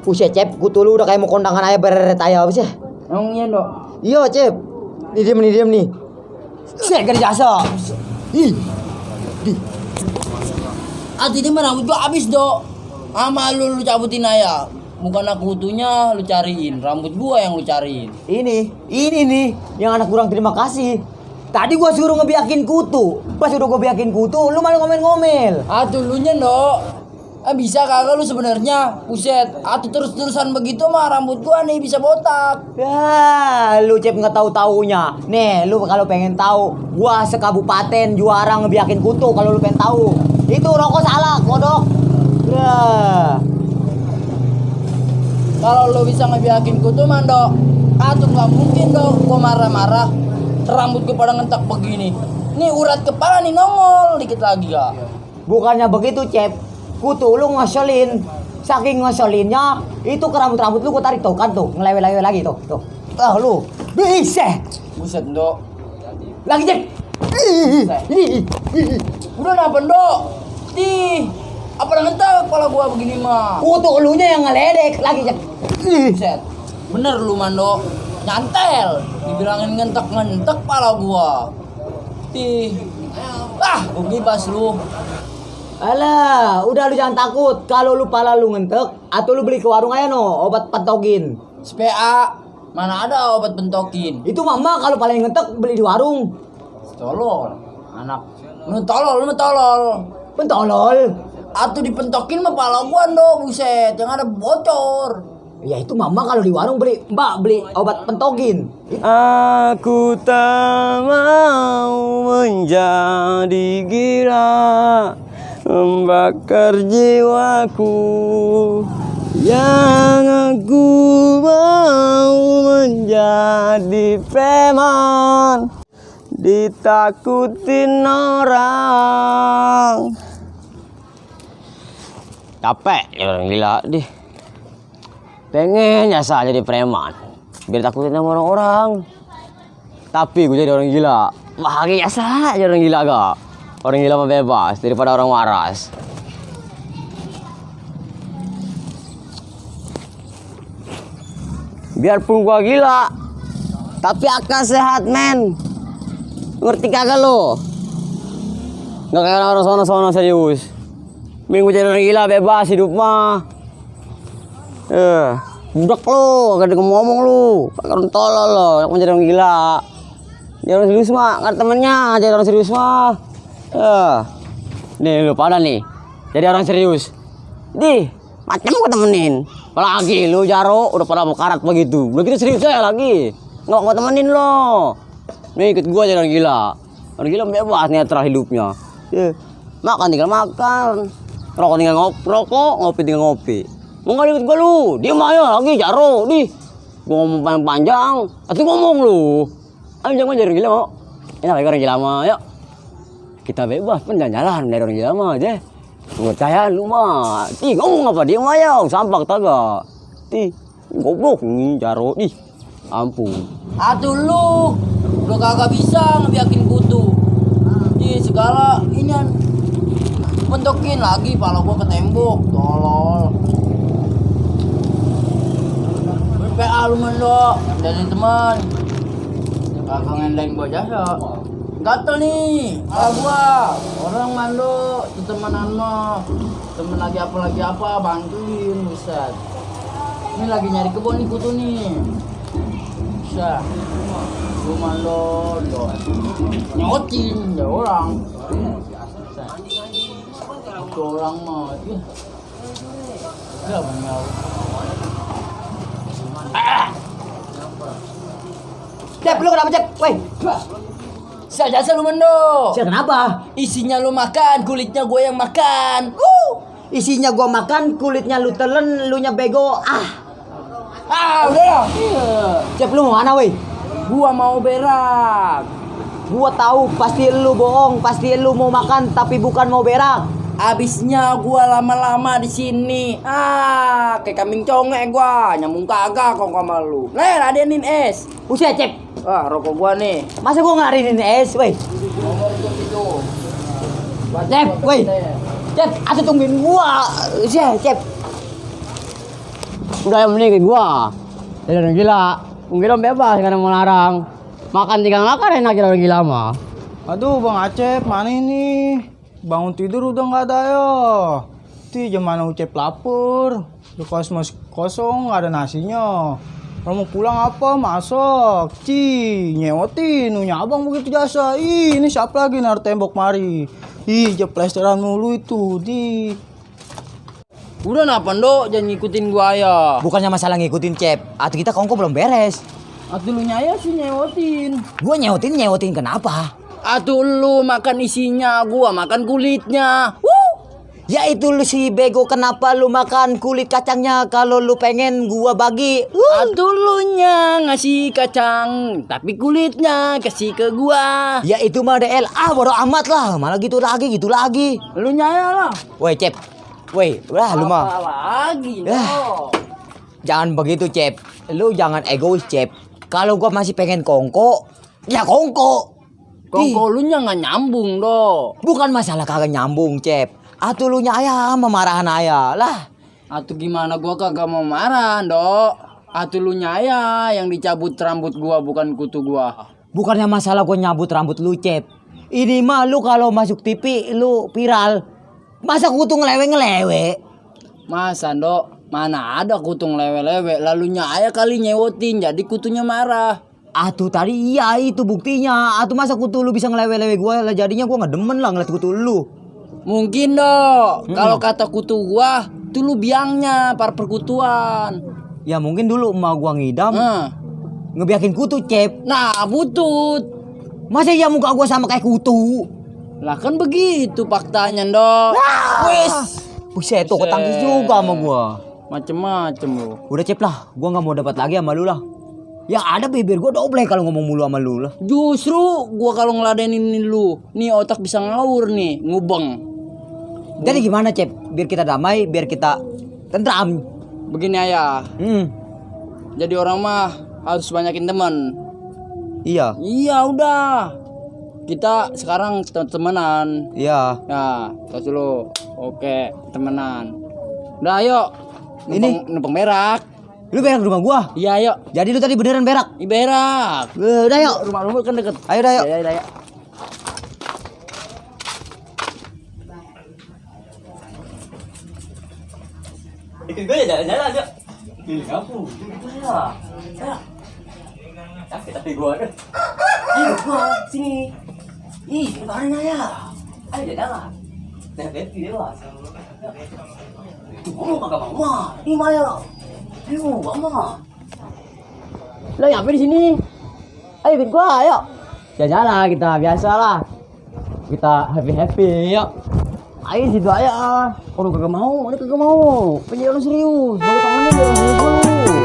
Buset, Cep, kutu lu udah kayak mau kondangan ayah bereret ayah apa sih? Emang iya, Dok? Iya, Cep. Nih diam nih. Saya gak jasa. Ih. Di. Ini mah rambut gua habis, Dok. Sama lu cabutin aja. Bukan aku kutunya lu cariin, rambut gua yang lu cariin. Ini nih yang anak kurang terima kasih. Tadi gua suruh ngebiakin kutu. Pas udah gua biakin kutu, lu malah ngomel-ngomel. Lu nya, Dok. Bisa kagak lu sebenarnya? Buset, terus-terusan begitu mah rambut gua nih bisa botak. Ya, lu Cep nggak tahu-taunya. Nih, lu kalau pengen tahu, gua sekabupaten juara ngebiakin kutu kalau lu pengen tahu. Itu rokok salah, kodok. Ya. Kalau lu bisa ngebiakin kutu mah, Dok. Nggak mungkin, Dok. Gua marah-marah, rambut gua pada ngentak begini. Nih urat kepala nih nongol dikit lagi ya. Bukannya begitu, Cep. Kutu lu ngeselin. Saking ngeselinnya, itu ke rambut-rambut lu gua tarik tuh kan tuh, ngelewe-lewe lagi tuh. Lu. Bisa. Buset, Dok. Lagi, Cep. Udah napa, Dok? Apa ngentak kepala gua begini mah? Kutu elunya yang ngeledek lagi, Cep. Buset. Bener lu, Mando. Nyantel. Dibilangin ngentek-ngentek kepala gua. Gua bebas lu. Alah, udah lu jangan takut. Kalau lu pala lu ngentek, atau lu beli ke warung aja no, obat pentogin. SPA, mana ada obat pentokin? Itu mama kalau pala ngentek beli di warung. Tolol, anak. Lu tolol. Pentolol. Dipentokin mah pala gua, Dok. Buset, yang ada bocor. Ya itu mama kalau di warung beli obat pentogin. Aku tak mau menjadi gila, membakar jiwaku. Yang aku mau menjadi preman, ditakutin orang. Capek ya orang gila deh. Pengen nyasa jadi preman biar takutin sama orang-orang. Tapi gue jadi orang gila. Bahagia nyasa jadi orang gila gak? Orang gila mah bebas daripada orang waras. Biarpun gua gila, tapi akal sehat, men. Ngerti kagak lo? Gak kayak orang sono-sono serius. Minggu jadi orang gila bebas hidup mah. Budak lo, gak ada ngomong lu. Orang tolol lo, nak menjadi orang gila. Jadi orang serius mah, gak ada temennya. Jadi orang serius mah. Nih lu pada nih, jadi orang serius. Macam gua temenin. Apalagi lu Jaro udah pada mau karat begitu. Begitu serius saya lagi. Nggak gua temenin lo. Nih ikut gua jadi orang gila. Orang gila bebas netral hidupnya. Makan tinggal makan. Rokok tinggal rokok, ngopi tinggal ngopi. Mau nggak ikut gua lu? Diam aja lagi Jaro. Gua ngomong panjang-panjang. Atau ngomong lu. Ayo jangan jadi orang gila mau. Enak lagi orang gila mah, yuk. Kita bebas pun jalan-jalan dari orang gila mah aja. Percaya lu mah. Ngomong apa dia mah ya? Sampah taga. Goblok nih Jaro nih. Ampun. Lu kagak bisa ngebiakin kutu. Segala ini bentokin lagi pala gua ke tembok. Tolol. PA lu Mando, dari teman. Kagak ngendain gua jasa. Gatel nih, gua orang Mando, temenan mah, temen lagi apa bantuin, buset. Ini lagi nyari kebun nih kutu nih, buset. Gua Mando, nyotin ya orang, itu orang mah, ya benar. Cep, lu kenapa Cep? Woi. Jasa lu Mando. Kenapa? Isinya lu makan, kulitnya gue yang makan. Isinya gua makan, kulitnya lu telen, lu nya bego. Udah. Cep, lu mau mana woi? Gua mau berak. Gua tahu pasti lu bohong, pasti lu mau makan tapi bukan mau berak. Abisnya gua lama-lama di sini. Kayak kambing congek gua, nyambung kagak kok sama lu. Ladenin es. Buset, Cep. Rokok gua nih. Masa gua ngarinin es, woi? Nomor itu. Cep, woi. Cep, atuh tungguin gua. Cep. Udah yang mending gua. Jadi orang gila. Orang gila bebas karena melarang. Makan tinggal makan enak jadi orang gila mah. Aduh Bang Acep, mana ini? Bangun tidur udah nggak ada ya. Jam mana Ucep lapar. Di kos mas kosong nggak ada nasinya. Kalau mau pulang apa? Masak. Nyewotin. Nunya abang begitu jasa. Ini siapa lagi naruh tembok mari? Jeplesteran mulu itu. Udah napa Ndo, jangan ngikutin gua ya. Bukannya masalah ngikutin Cep, atau kita kongko belum beres. Atuh lu nyaya sih nyewotin. Gua nyautin kenapa? Atuh lu makan isinya, gua makan kulitnya. Ya itu lu si bego, kenapa lu makan kulit kacangnya kalau lu pengen gua bagi? Atuh lu nya ngasih kacang, tapi kulitnya kasih ke gua. Ya itu mah DL, bodo amat lah, malah gitu lagi. Lu nyaya lah. Woi Cep, woi, udah lu mah. Apa lagi Ya. no? Jangan begitu Cep, lu jangan egois Cep. Kalau gua masih pengen kongko, ya kongko. Kongko lu nya nggak nyambung do. Bukan masalah kagak nyambung Cep. Atuh lu nya ayah memarahan ayah lah. Atuh gimana gua kagak mau marah do. Atuh lu nyaya yang dicabut rambut gua bukan kutu gua. Bukannya masalah gua nyabut rambut lu Cep. Ini mah lu kalau masuk TV lu viral. Masa kutu ngelewe-ngelewe? Masa do, mana ada kutu lewe-lewe. Lalu nyaya kali nyewotin jadi kutunya marah. Atuh tadi iya itu buktinya. Atuh masa kutu lu bisa ngelewe-lewe gua lah, jadinya gua nggak demen lah ngeliat kutu lu. Mungkin do, kalau kata kutu gua, tuh lu biangnya para perkutuan. Ya mungkin dulu emak gua ngidam Nah, ngebiakin kutu Cep. nah butut. Masa iya muka gua sama kayak kutu? Lah kan begitu faktanya do. Wes. Buset tuh ketangkis juga sama gua. Macem-macem lu. Udah Cep lah, gua nggak mau dapat lagi sama lu lah. Ya ada bibir gua doble kalau ngomong mulu sama lu lah. Justru gua kalau ngeladenin lu, nih otak bisa ngawur nih, ngubeng. Jadi gimana Cep? Biar kita damai, biar kita tentram. Begini ayah, Hmm, jadi orang mah harus banyakin teman. iya, Iya udah, kita sekarang temenan. iya. Ya, tos dulu. Oke, temenan. Udah ayo. Ini? Numpang berak. Lu berak di rumah gua. Iya ayo. Jadi lu tadi beneran berak. Berak. Udah yuk. Rumah lu kan deket. Ayo dah yuk. Ya, ya, ya. Ikut gue jalan-jalan yuk. Di kampung. Ya. Capek tapi gue ada. Ayo gua sini. Ih, kemarin ya. Ayo jalan. Happy dia lah. Tuh, kagak mau. Ini mana? Ayo, mama. Lo ngapain di sini? Ayo ikut gua, ayo. Jalan-jalan kita biasalah. Kita happy yuk. Ayo situ aja. Orang kagak mau, mana kagak mau. Pengen orang serius. Baru tangannya orang serius dulu.